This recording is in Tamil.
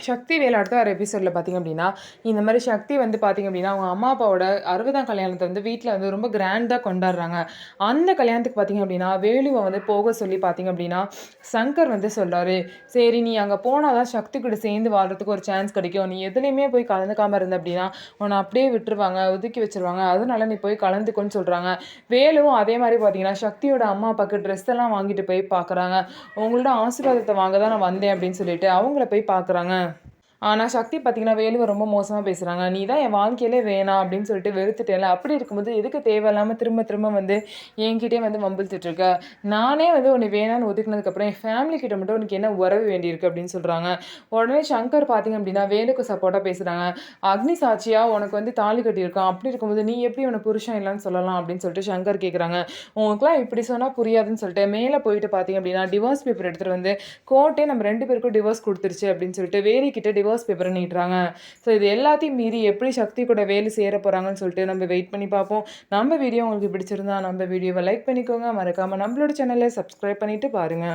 சக்தி வேல் அடுத்த வர எபிசோடில் பார்த்திங்க அப்படின்னா, இந்த மாதிரி சக்தி வந்து பார்த்திங்க அப்படின்னா, அவங்க அம்மா அப்பாவோட 60ஆம் கல்யாணத்தை வந்து வீட்டில் வந்து ரொம்ப கிராண்டாக கொண்டாடுறாங்க. அந்த கல்யாணத்துக்கு பார்த்திங்க அப்படின்னா, வேலுவை வந்து போக சொல்லி பார்த்திங்க அப்படின்னா, சங்கர் வந்து சொல்றாரு, "சரி நீ அங்கே போனால் தான் சக்தி கூட சேர்ந்து வாழ்றதுக்கு ஒரு சான்ஸ் கிடைக்கும். நீ எதுலேயுமே போய் கலந்துக்காமல் இருந்த அப்படின்னா, உன்னை அப்படியே விட்டுருவாங்க, ஒதுக்கி வச்சுருவாங்க. அதனால நீ போய் கலந்துக்கோன்னு" சொல்கிறாங்க. வேலுவும் அதே மாதிரி பார்த்திங்கன்னா, சக்தியோட அம்மா அப்பாவுக்கு ட்ரெஸ் எல்லாம் வாங்கிட்டு போய் பார்க்குறாங்க. "உங்களோட ஆசீர்வாதத்தை வாங்க தான் நான் வந்தேன்" அப்படின்னு சொல்லிட்டு அவங்கள போய் பார்க்குறாங்க. ஆனா சக்தி பார்த்தீங்கன்னா, வேலுவ ரொம்ப மோசமா பேசுறாங்க. "நீ தான் என் வாழ்க்கையிலே வேணாம்" அப்படின்னு சொல்லிட்டு வெறுத்துட்டேன்ல. அப்படி இருக்கும்போது எதுக்கு தேவையில்லாம திரும்ப திரும்ப வந்து என்கிட்டயே வந்து வம்பிழுத்துட்டு இருக்க? நானே வந்து உன்னை வேணான்னு ஒதுக்குனதுக்கப்புறம் என் ஃபேமிலி கிட்ட மட்டும் உனக்கு என்ன உறவு வேண்டியிருக்கு அப்படின்னு சொல்றாங்க. உடனே சங்கர் பார்த்தீங்க அப்படின்னா, வேலுக்கு சப்போர்ட்டா பேசுறாங்க. "அக்னி சாட்சியா உனக்கு வந்து தாலி கட்டியிருக்கான். அப்படி இருக்கும்போது நீ எப்படி உனக்கு புருஷன் இல்லன்னு சொல்லலாம்?" அப்படின்னு சொல்லிட்டு சங்கர் கேட்குறாங்க. "உங்களுக்குலாம் இப்படி சொன்னா புரியாதுன்னு" சொல்லிட்டு மேல போயிட்டு பார்த்தீங்க அப்படின்னா, டிவோர்ஸ் பேப்பர் எடுத்துட்டு வந்து கோர்ட்டே நம்ம 2 பேருக்கும் டிவோர்ஸ் குடுத்துருச்சு அப்படின்னு சொல்லிட்டு வேலு கிட்ட டிவோர்ஸ் பேப்பர நீட்டுறாங்க. ஸோ இது எல்லாத்தையும் மீறி எப்படி சக்தி கூட வேலு சேர போறாங்கன்னு சொல்லிட்டு நம்ம வெயிட் பண்ணி பார்ப்போம். நம்ம வீடியோ உங்களுக்கு பிடிச்சிருந்தா நம்ம வீடியோவ லைக் பண்ணிக்கோங்க. மறக்காம நம்மளோட சேனல சப்ஸ்கிரைப் பண்ணிட்டு பாருங்க.